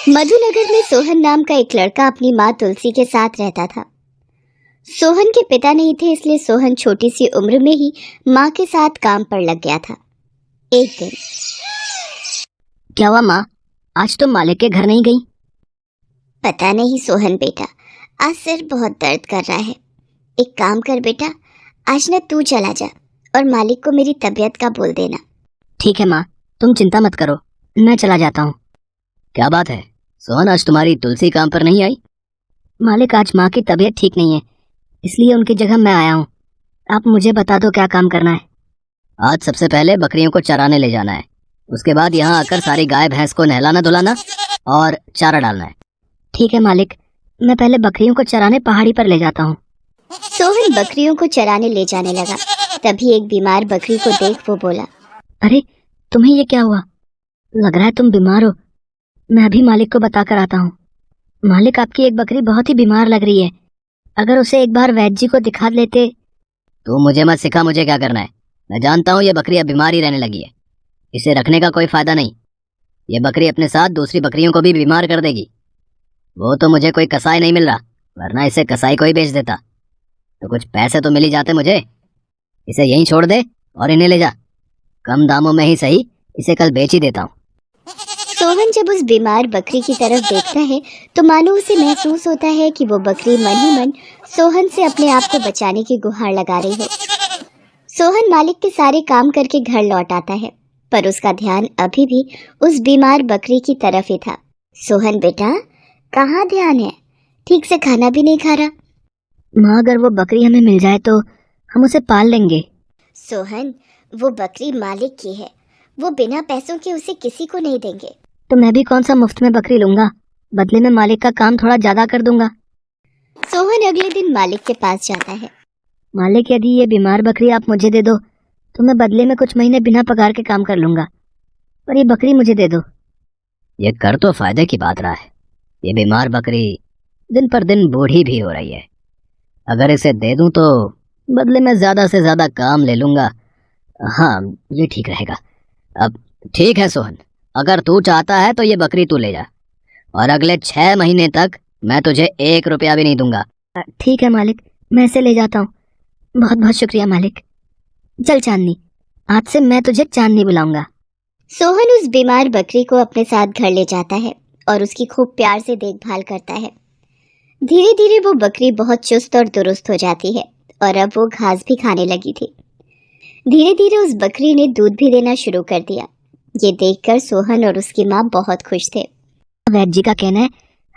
मधुनगर में सोहन नाम का एक लड़का अपनी माँ तुलसी के साथ रहता था। सोहन के पिता नहीं थे, इसलिए सोहन छोटी सी उम्र में ही माँ के साथ काम पर लग गया था। एक दिन, क्या हुआ माँ, आज तुम मालिक के घर नहीं गई? पता नहीं सोहन बेटा, आज सिर बहुत दर्द कर रहा है। एक काम कर बेटा, आज न तू चला जा और मालिक को मेरी तबीयत का बोल देना। ठीक है माँ, तुम चिंता मत करो, मैं चला जाता हूँ। क्या बात है सोहन, आज तुम्हारी तुलसी काम पर नहीं आई? मालिक, आज माँ की तबीयत ठीक नहीं है, इसलिए उनकी जगह मैं आया हूँ। आप मुझे बता दो क्या काम करना है। आज सबसे पहले बकरियों को चराने ले जाना है, उसके बाद यहाँ आकर सारी गाय भैंस को नहलाना धुलाना और चारा डालना है। ठीक है मालिक, मैं पहले बकरियों को चराने पहाड़ी पर ले जाता हूँ। सोहन बकरियों को चराने ले जाने लगा। तभी एक बीमार बकरी को देख वो बोला, अरे तुम्हें ये क्या हुआ? लग रहा है तुम बीमार हो। मैं अभी मालिक को बता कर आता हूँ। मालिक, आपकी एक बकरी बहुत ही बीमार लग रही है, अगर उसे एक बार वैद्य जी को दिखा लेते। तू मुझे मत सिखा मुझे क्या करना है। मैं जानता हूँ ये बकरी अब बीमार ही रहने लगी है, इसे रखने का कोई फायदा नहीं। ये बकरी अपने साथ दूसरी बकरियों को भी बीमार कर देगी। वो तो मुझे कोई कसाई नहीं मिल रहा, वरना इसे कसाई को ही बेच देता तो कुछ पैसे तो मिल ही जाते मुझे। इसे यहीं छोड़ दे और इन्हें ले जा, कम दामों में ही सही, इसे कल बेच ही देता हूँ। सोहन जब उस बीमार बकरी की तरफ देखता है तो मानो उसे महसूस होता है कि वो बकरी मन ही मन सोहन से अपने आप को बचाने की गुहार लगा रही है। सोहन मालिक के सारे काम करके घर लौट आता है, पर उसका ध्यान अभी भी उस बीमार बकरी की तरफ ही था। सोहन बेटा, कहाँ ध्यान है? ठीक से खाना भी नहीं खा रहा। माँ, अगर वो बकरी हमें मिल जाए तो हम उसे पाल लेंगे। सोहन, वो बकरी मालिक की है, वो बिना पैसों के उसे किसी को नहीं देंगे। तो मैं भी कौन सा मुफ्त में बकरी लूंगा, बदले में मालिक का काम थोड़ा ज्यादा कर दूंगा। सोहन अगले दिन मालिक के पास जाता है। मालिक, यदि ये बीमार बकरी आप मुझे दे दो तो मैं बदले में कुछ महीने बिना पगार के काम कर लूंगा, पर ये बकरी मुझे दे दो। ये कर तो फायदे की बात रहा है। ये बीमार बकरी दिन पर दिन बूढ़ी भी हो रही है, अगर इसे दे दूं तो बदले में ज्यादा से ज्यादा काम ले लूंगा। हाँ, ये ठीक रहेगा। अब ठीक है सोहन, अगर तू चाहता है तो ये बकरी तू ले जा, और अगले 6 महीने तक मैं तुझे 1 रुपया भी नहीं दूंगा। ठीक है मालिक, मैं इसे ले जाता हूँ। बहुत बहुत शुक्रिया मालिक। चल चांदनी, आज से मैं तुझे चांदनी बुलाऊंगा। सोहन उस बीमार बकरी को अपने साथ घर ले जाता है और उसकी खूब प्यार से देखभाल करता है। धीरे धीरे वो बकरी बहुत चुस्त और दुरुस्त हो जाती है और अब वो घास भी खाने लगी थी। धीरे धीरे उस बकरी ने दूध भी देना शुरू कर दिया। ये देखकर सोहन और उसकी माँ बहुत खुश थे। वैद्य जी का कहना है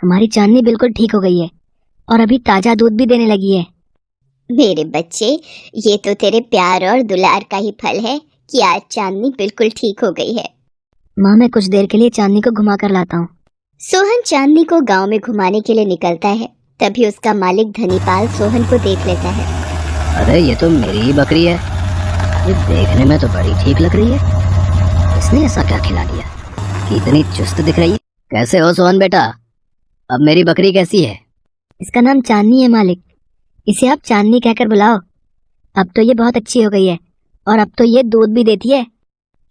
हमारी चांदनी बिल्कुल ठीक हो गई है और अभी ताजा दूध भी देने लगी है। मेरे बच्चे, ये तो तेरे प्यार और दुलार का ही फल है कि आज चांदनी बिल्कुल ठीक हो गई है। माँ, मैं कुछ देर के लिए चांदनी को घुमा कर लाता हूँ। सोहन चांदनी को गांव में घुमाने के लिए निकलता है। तभी उसका मालिक धनीपाल सोहन को देख लेता है। अरे ये तो मेरी ही बकरी है, ये देखने में तो बड़ी ठीक लग रही है। इसने ऐसा क्या खिला दिया कि इतनी चुस्त दिख रही है? कैसे हो सोहन बेटा, अब मेरी बकरी कैसी है? इसका नाम चांदनी है मालिक, इसे आप चांदनी कहकर बुलाओ। अब तो ये बहुत अच्छी हो गई है और अब तो ये दूध भी देती है।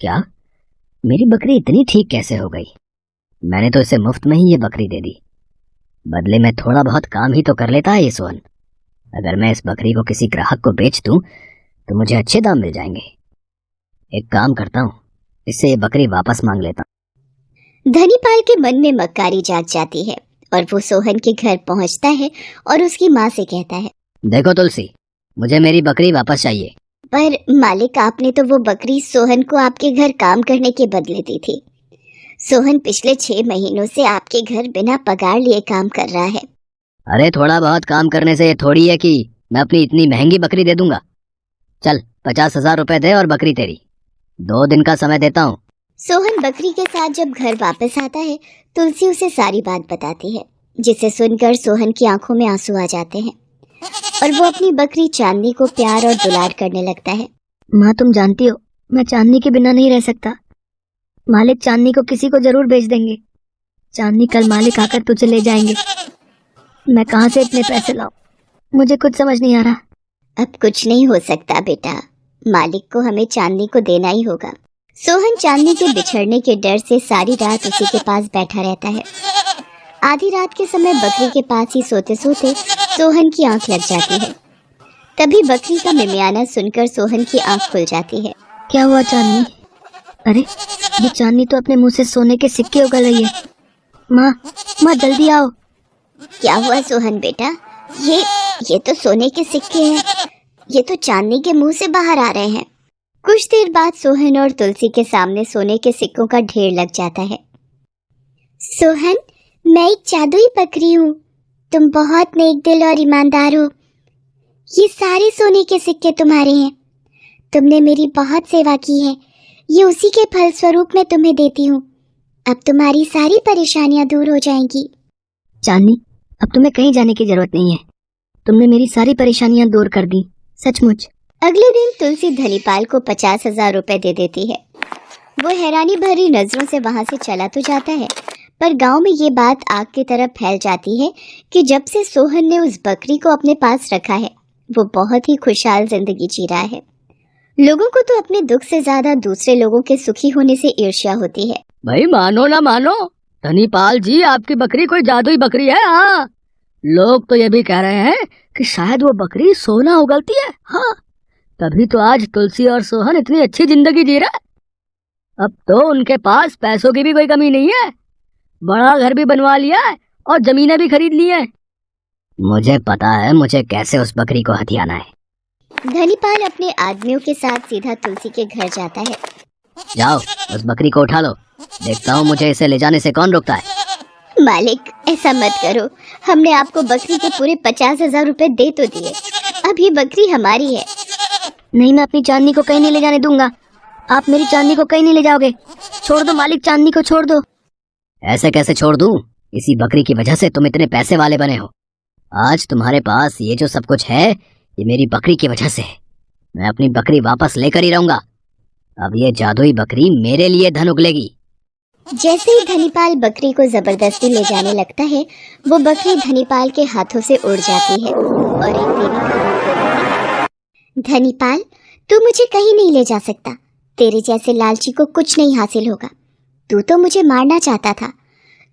क्या? मेरी बकरी इतनी ठीक कैसे हो गई? मैंने तो इसे मुफ्त में ही ये बकरी दे दी, बदले में थोड़ा बहुत काम ही तो कर लेता है ये सोहन। अगर मैं इस बकरी को किसी ग्राहक को बेच दूं तो मुझे अच्छे दाम मिल जाएंगे। एक काम करता हूँ, इससे ये बकरी वापस मांग लेता हूँ। धनीपाल के मन में मक्कारी जाग जाती है और वो सोहन के घर पहुंचता है और उसकी माँ से कहता है, देखो तुलसी, मुझे मेरी बकरी वापस चाहिए। पर मालिक, आपने तो वो बकरी सोहन को आपके घर काम करने के बदले दी थी। सोहन पिछले 6 महीनों से आपके घर बिना पगार लिए काम कर रहा है। अरे थोड़ा बहुत काम करने से ये थोड़ी है कि मैं अपनी इतनी महंगी बकरी दे दूंगा। चल 50,000 रुपए दे और बकरी तेरी। 2 दिन का समय देता हूँ। सोहन बकरी के साथ जब घर वापस आता है, तुलसी उसे सारी बात बताती है, जिसे सुनकर सोहन की आंखों में आंसू आ जाते हैं और वो अपनी बकरी चांदनी को प्यार और दुलार करने लगता है। माँ, तुम जानती हो मैं चांदनी के बिना नहीं रह सकता। मालिक चांदनी को किसी को जरूर बेच देंगे। चांदनी कल मालिक आकर तुझे ले जाएंगे। मैं कहाँ से इतने पैसे लाऊं? मुझे कुछ समझ नहीं आ रहा। अब कुछ नहीं हो सकता बेटा, मालिक को हमें चांदनी को देना ही होगा। सोहन चांदनी के बिछड़ने के डर से सारी रात उसी के पास बैठा रहता है। आधी रात के समय बकरी के पास ही सोते सोते सोहन की आंख लग जाती है। तभी बकरी का मिमियाना सुनकर सोहन की आंख खुल जाती है। क्या हुआ चांदनी? अरे ये चांदनी तो अपने मुंह से सोने के सिक्के उगल रही है। माँ माँ जल्दी आओ। क्या हुआ सोहन बेटा? ये तो सोने के सिक्के हैं। ये तो चांदनी के मुंह से बाहर आ रहे हैं। कुछ देर बाद सोहन और तुलसी के सामने सोने के सिक्कों का ढेर लग जाता है। सोहन, मैं एक जादुई बकरी हूँ। तुम बहुत नेक दिल और ईमानदार हो। ये सारे सोने के सिक्के तुम्हारे हैं। तुमने मेरी बहुत सेवा की है। ये उसी के फल स्वरूप मैं तुम्हें देती हूँ। अब तुम्हारी सारी परेशानियां दूर हो जाएंगी। चांदनी, अब तुम्हें कहीं जाने की जरूरत नहीं है। तुमने मेरी सारी परेशानियां दूर कर दी, सचमुच। अगले दिन तुलसी धनीपाल को 50,000 रुपए दे देती है। वो हैरानी भरी नजरों से वहां से चला तो जाता है, पर गांव में ये बात आग की तरह फैल जाती है कि जब से सोहन ने उस बकरी को अपने पास रखा है, वो बहुत ही खुशहाल जिंदगी जी रहा है। लोगों को तो अपने दुख से ज्यादा दूसरे लोगों के सुखी होने से ईर्ष्या होती है। भाई मानो ना मानो, धनीपाल जी आपकी बकरी कोई जादुई बकरी है। हाँ, लोग तो ये भी कह रहे हैं कि शायद वो बकरी सोना उगलती है। हाँ, तभी तो आज तुलसी और सोहन इतनी अच्छी जिंदगी जी रहा है। अब तो उनके पास पैसों की भी कोई कमी नहीं है। बड़ा घर भी बनवा लिया है और जमीनें भी खरीद ली है। मुझे पता है मुझे कैसे उस बकरी को हथियाना है। धनीपाल अपने आदमियों के साथ सीधा तुलसी के घर जाता है। जाओ उस बकरी को उठा लो, देखता हूँ मुझे इसे ले जाने से कौन रोकता है। मालिक, ऐसा मत करो। हमने आपको बकरी के पूरे 50,000 रुपए दे तो दिए। अब ये बकरी हमारी है। नहीं, मैं अपनी चांदनी को कहीं नहीं ले जाने दूंगा। आप मेरी चांदनी को कहीं नहीं ले जाओगे। छोड़ दो मालिक, चांदनी को छोड़ दो। ऐसे कैसे छोड़ दूं? इसी बकरी की वजह से तुम इतने पैसे वाले बने हो। आज तुम्हारे पास ये जो सब कुछ है, ये मेरी बकरी की वजह से है। मैं अपनी बकरी वापस लेकर ही रहूंगा। अब ये जादुई बकरी मेरे लिए धन उगलेगी। जैसे ही धनीपाल बकरी को जबरदस्ती ले जाने लगता है, वो बकरी धनीपाल के हाथों से उड़ जाती है और एक देवी का रूप लेती है। धनीपाल, तू मुझे कहीं नहीं ले जा सकता। तेरे जैसे लालची को कुछ नहीं हासिल होगा। तू तो मुझे मारना चाहता था।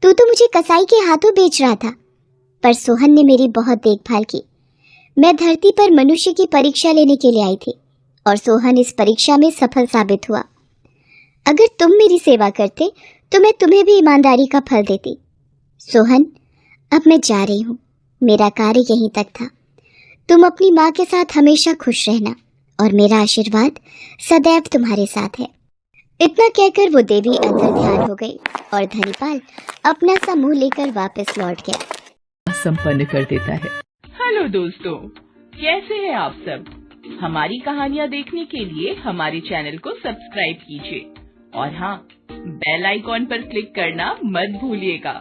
तू तो मुझे कसाई के हाथों बेच रहा था। पर सोहन ने मेरी बहुत देखभाल की। मैं धरती पर मनुष्य की परीक्षा लेने के लिए आई थी और सोहन इस परीक्षा में सफल साबित हुआ। अगर तुम मेरी सेवा करते तो मैं तुम्हें भी ईमानदारी का फल देती। सोहन, अब मैं जा रही हूँ। मेरा कार्य यहीं तक था। तुम अपनी माँ के साथ हमेशा खुश रहना और मेरा आशीर्वाद सदैव तुम्हारे साथ है। इतना कहकर वो देवी अंदर ध्यान हो गई और धनीपाल अपना सा मुंह लेकर वापस लौट गया। संपन्न कर देता है। हेलो दोस्तों, कैसे हैं आप सब? हमारी कहानियाँ देखने के लिए हमारे चैनल को सब्सक्राइब कीजिए और हाँ, बेल आइकॉन पर क्लिक करना मत भूलिएगा।